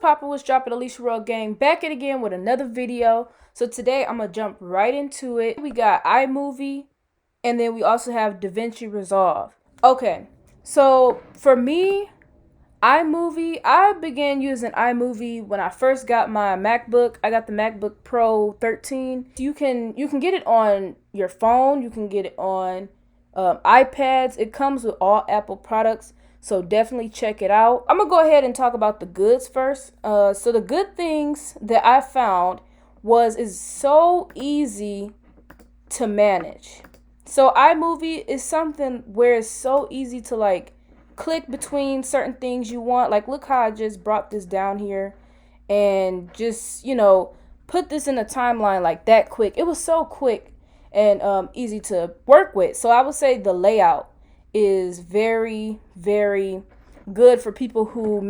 Poppin with Droppin Alicia Roll Gang, back at again with another video. So today I'm gonna jump right into it. We got iMovie, and then we also have DaVinci Resolve. Okay, so for me, iMovie, I began using iMovie when I first got my MacBook. I got the MacBook Pro 13. You can get it on your phone. You can get it on iPads. It comes with all Apple products. So definitely check it out. I'm going to go ahead and talk about the goods first. So the good things that I found is so easy to manage. So iMovie is something where it's so easy to like click between certain things you want. Like look how I just brought this down here and just, put this in a timeline like that quick. It was so quick and easy to work with. So I would say the layout is very, very good for people who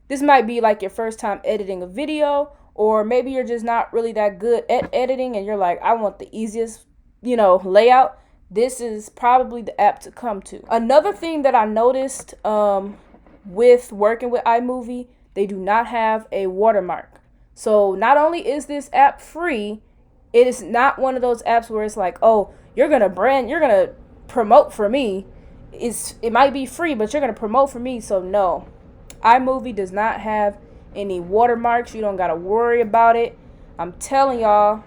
this might be like your first time editing a video, or maybe you're just not really that good at editing and you're like, I want the easiest, layout. This is probably the app to come to. Another thing that I noticed with working with iMovie, they do not have a watermark. So not only is this app free, it is not one of those apps where it's like, oh, you're gonna promote for me. It might be free, but you're gonna promote for me. So no, iMovie does not have any watermarks. You don't gotta worry about it. I'm telling you,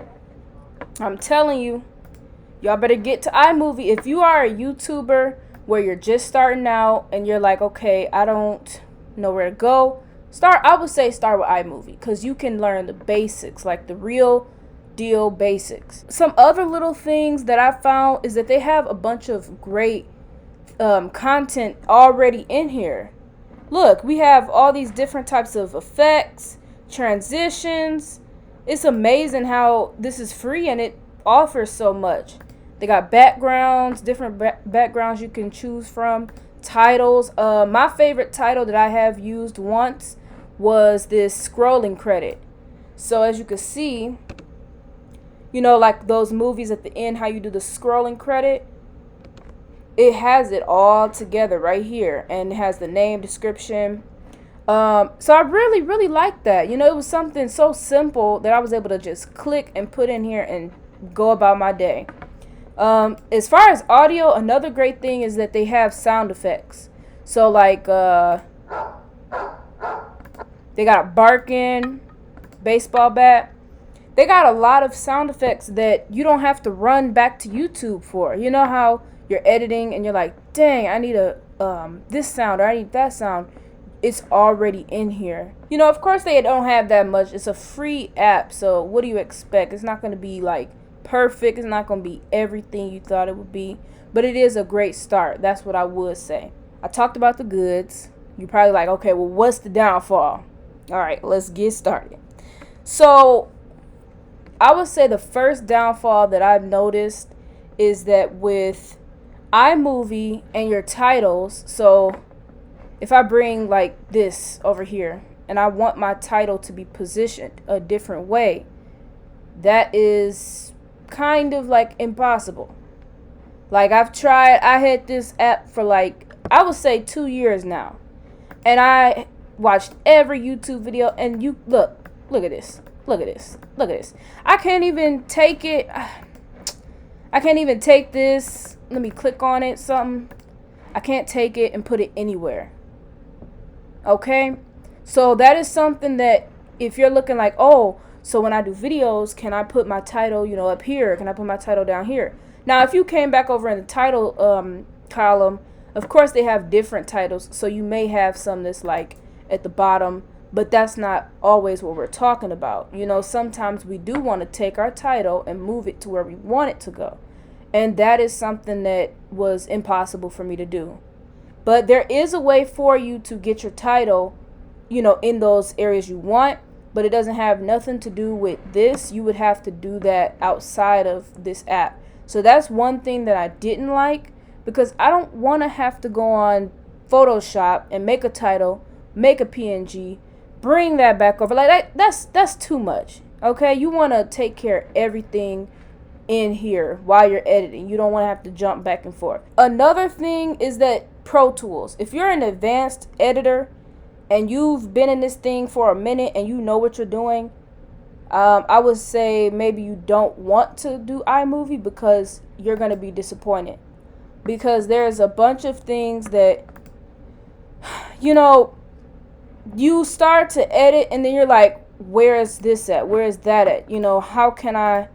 y'all better get to iMovie. If you are a YouTuber where you're just starting out and you're like, okay, I don't know where to go, I would say start with iMovie, because you can learn the basics, like the real deal basics. Some other little things that I found is that they have a bunch of great content already in here. Look, we have all these different types of effects, transitions. It's amazing how this is free and it offers so much. They got backgrounds, different backgrounds you can choose from, titles. My favorite title that I have used once was this scrolling credit. So as you can see, like those movies at the end, how you do the scrolling credit, it has it all together right here, and it has the name, description. So I really, really like that. It was something so simple that I was able to just click and put in here and go about my day. As far as audio, another great thing is that they have sound effects. So like they got a barking baseball bat. They got a lot of sound effects that you don't have to run back to YouTube for. You know how you're editing and you're like, dang, I need this sound or I need that sound. It's already in here. Of course they don't have that much. It's a free app, so what do you expect? It's not going to be like perfect. It's not going to be everything you thought it would be, but it is a great start. That's what I would say. I talked about the goods. You're probably like, okay, well, what's the downfall? All right, let's get started. So I would say the first downfall that I've noticed is that with iMovie and your titles, so if I bring like this over here and I want my title to be positioned a different way, that is kind of like impossible. Like I had this app for like, I would say 2 years now, and I watched every YouTube video, and you look at this. Look at this. I can't even take it. I can't even take this. Let me click on it, something. I can't take it and put it anywhere. Okay? So that is something that if you're looking like, oh, so when I do videos, can I put my title, up here? Can I put my title down here? Now, if you came back over in the title column, of course they have different titles. So you may have some that's like at the bottom, but that's not always what we're talking about. Sometimes we do want to take our title and move it to where we want it to go. And that is something that was impossible for me to do. But there is a way for you to get your title, in those areas you want, but it doesn't have nothing to do with this. You would have to do that outside of this app. So that's one thing that I didn't like, because I don't want to have to go on Photoshop and make a title, make a PNG, bring that back over. Like that's too much. Okay, you want to take care of everything in here while you're editing. You don't want to have to jump back and forth. Another thing is that Pro Tools, if you're an advanced editor, and you've been in this thing for a minute and you know what you're doing, I would say maybe you don't want to do iMovie because you're going to be disappointed. Because there's a bunch of things that, you know, you start to edit and then you're like, where is this at? Where is that at? You know, how can I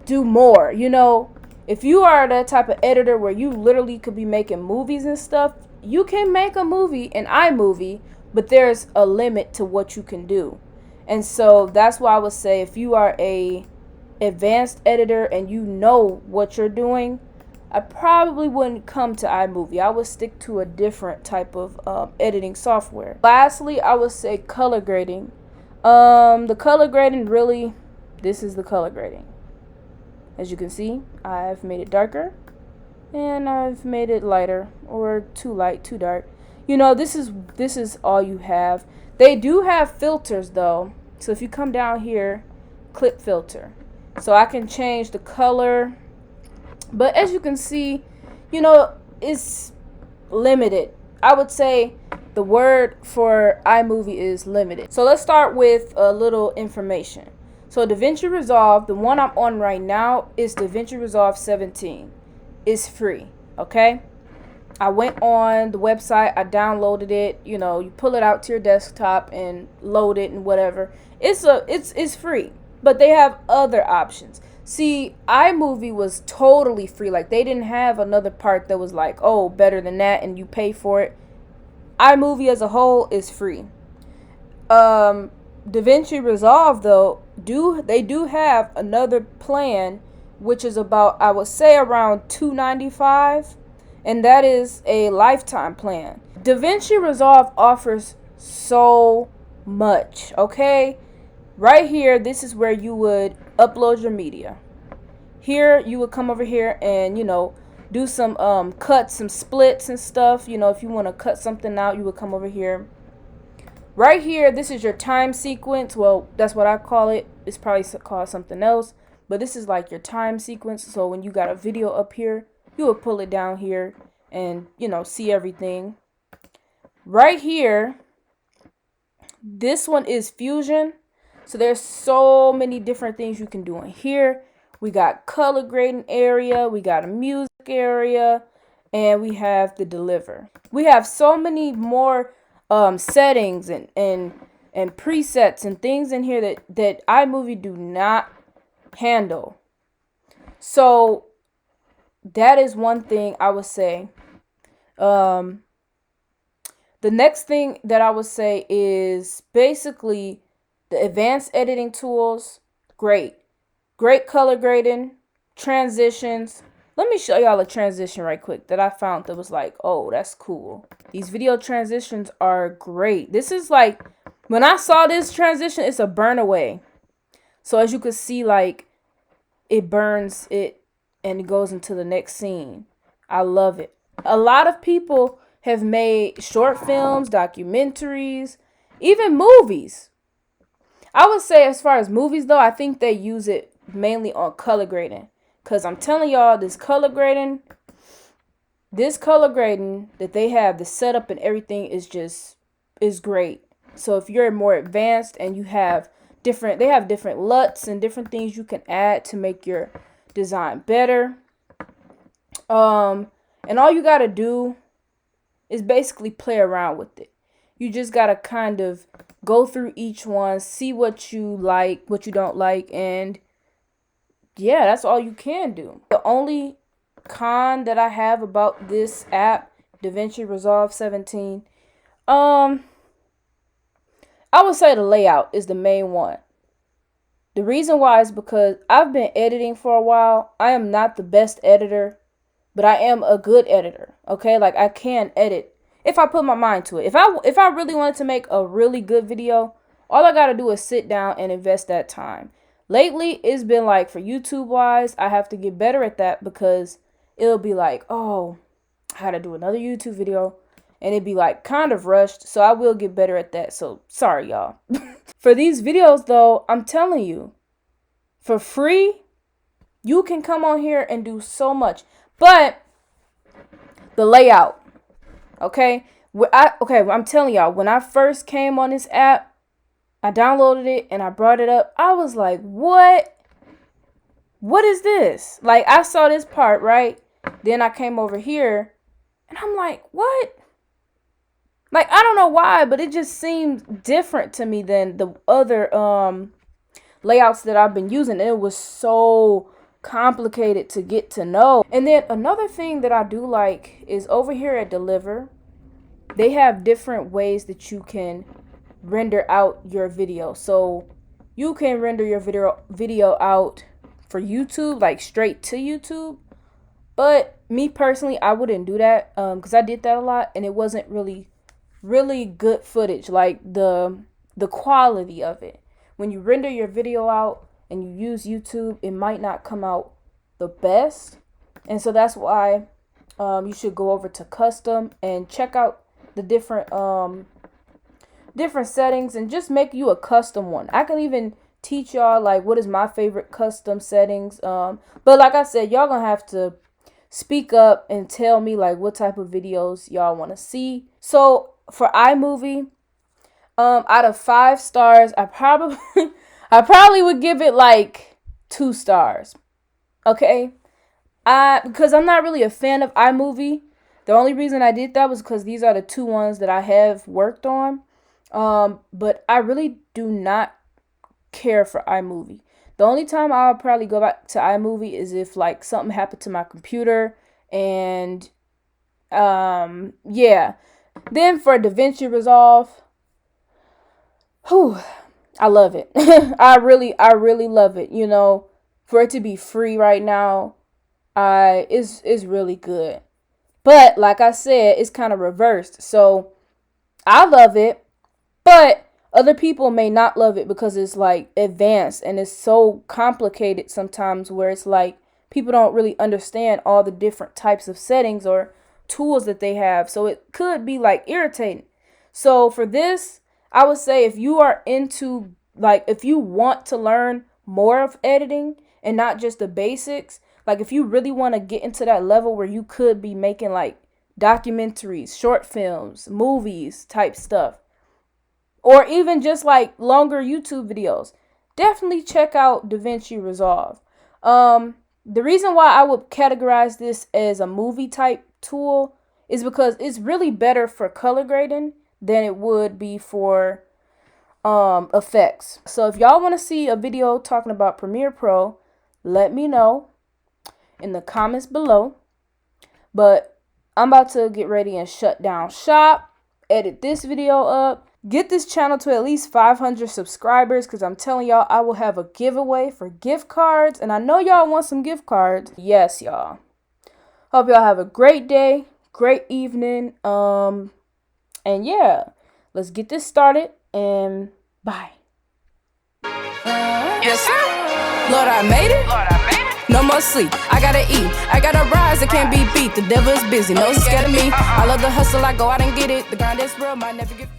do more? You know, if you are that type of editor where you literally could be making movies and stuff, you can make a movie in iMovie, but there's a limit to what you can do. And so that's why I would say if you are a advanced editor and you know what you're doing, I probably wouldn't come to iMovie. I would stick to a different type of editing software. Lastly, I would say color grading. The color grading, really, this is the color grading. As you can see, I've made it darker and I've made it lighter, or too light, too dark. You know, this is all you have. They do have filters though. So if you come down here, clip filter. So I can change the color. But as you can see, you know, it's limited. I would say the word for iMovie is limited. So let's start with a little information. So DaVinci Resolve, the one I'm on right now, is DaVinci Resolve 17. It's free, okay? I went on the website, I downloaded it, you know, you pull it out to your desktop and load it and whatever. It's free, but they have other options. See, iMovie was totally free. Like, they didn't have another part that was like, oh, better than that, and you pay for it. iMovie as a whole is free. DaVinci Resolve, though, they do have another plan, which is about, I would say, around $295, and that is a lifetime plan. DaVinci Resolve offers so much, okay? Right here, this is where you would upload your media. Here, you would come over here and, you know, do some cuts, some splits and stuff. You know, if you want to cut something out, you would come over here. Right here, this is your time sequence. Well, that's what I call it. It's probably called something else, but this is like your time sequence. So when you got a video up here, you would pull it down here and, you know, see everything. Right here, this one is Fusion. So there's so many different things you can do in here. We got color grading area, we got a music area, and we have the deliver. We have so many more settings and presets and things in here that iMovie do not handle. So that is one thing I would say. The next thing that I would say is basically the advanced editing tools. Great color grading, transitions. Let me show y'all a transition right quick that I found that was like, oh, that's cool. These video transitions are great. This is like, when I saw this transition, it's a burn away. So as you can see, like, it burns it and it goes into the next scene. I love it. A lot of people have made short films, documentaries, even movies. I would say as far as movies though, I think they use it mainly on color grading. Because I'm telling y'all, this color grading that they have, the setup and everything is great. So if you're more advanced and you have they have different LUTs and different things you can add to make your design better. And all you got to do is basically play around with it. You just got to kind of go through each one, see what you like, what you don't like, and yeah, that's all you can do. The only con that I have about this app, DaVinci Resolve 17, I would say the layout is the main one. The reason why is because I've been editing for a while. I am not the best editor, but I am a good editor. Okay, like I can edit if I put my mind to it. If I really wanted to make a really good video, all I gotta do is sit down and invest that time. Lately, it's been like, for YouTube wise, I have to get better at that because it'll be like, oh, I gotta do another YouTube video, and it'd be like kind of rushed. So I will get better at that. So sorry, y'all. For these videos though, I'm telling you, for free, you can come on here and do so much. But the layout, okay? Okay, I'm telling y'all, when I first came on this app, I downloaded it and I brought it up. I was like, what? What is this? Like, I saw this part, right? Then I came over here and I'm like, what? Like, I don't know why, but it just seemed different to me than the other layouts that I've been using. And it was so complicated to get to know. And then another thing that I do like is over here at Deliver, they have different ways that you can render out your video. So you can render your video out for YouTube, like straight to YouTube. But me personally, I wouldn't do that because I did that a lot and it wasn't really good footage. Like the quality of it, when you render your video out and you use YouTube, it might not come out the best. And so that's why you should go over to custom and check out the different settings and just make you a custom one. I can even teach y'all like what is my favorite custom settings. But like I said, y'all gonna have to speak up and tell me like what type of videos y'all want to see. So for iMovie, out of 5 stars, I probably would give it like 2 stars. Okay, because I'm not really a fan of iMovie. The only reason I did that was because these are the 2 ones that I have worked on. But I really do not care for iMovie. The only time I'll probably go back to iMovie is if like something happened to my computer and yeah. Then for DaVinci Resolve, I love it. I really love it. You know, for it to be free right now, is really good. But like I said, it's kind of reversed. So I love it, but other people may not love it because it's like advanced and it's so complicated sometimes where it's like people don't really understand all the different types of settings or tools that they have. So it could be like irritating. So for this, I would say if you are into like, if you want to learn more of editing and not just the basics, like if you really want to get into that level where you could be making like documentaries, short films, movies type stuff, or even just like longer YouTube videos, definitely check out DaVinci Resolve. The reason why I would categorize this as a movie type tool is because it's really better for color grading than it would be for effects. So if y'all want to see a video talking about Premiere Pro, let me know in the comments below. But I'm about to get ready and shut down shop, edit this video up, get this channel to at least 500 subscribers, because I'm telling y'all I will have a giveaway for gift cards, and I know y'all want some gift cards. Yes, y'all. Hope y'all have a great day, great evening, and yeah, let's get this started, and bye. Yes, sir. Lord, I made it. No more sleep. I gotta eat. I gotta rise. It can't be beat. The devil is busy. No, he's scared of me. I love the hustle. I go out and get it. The grind is real. Might never get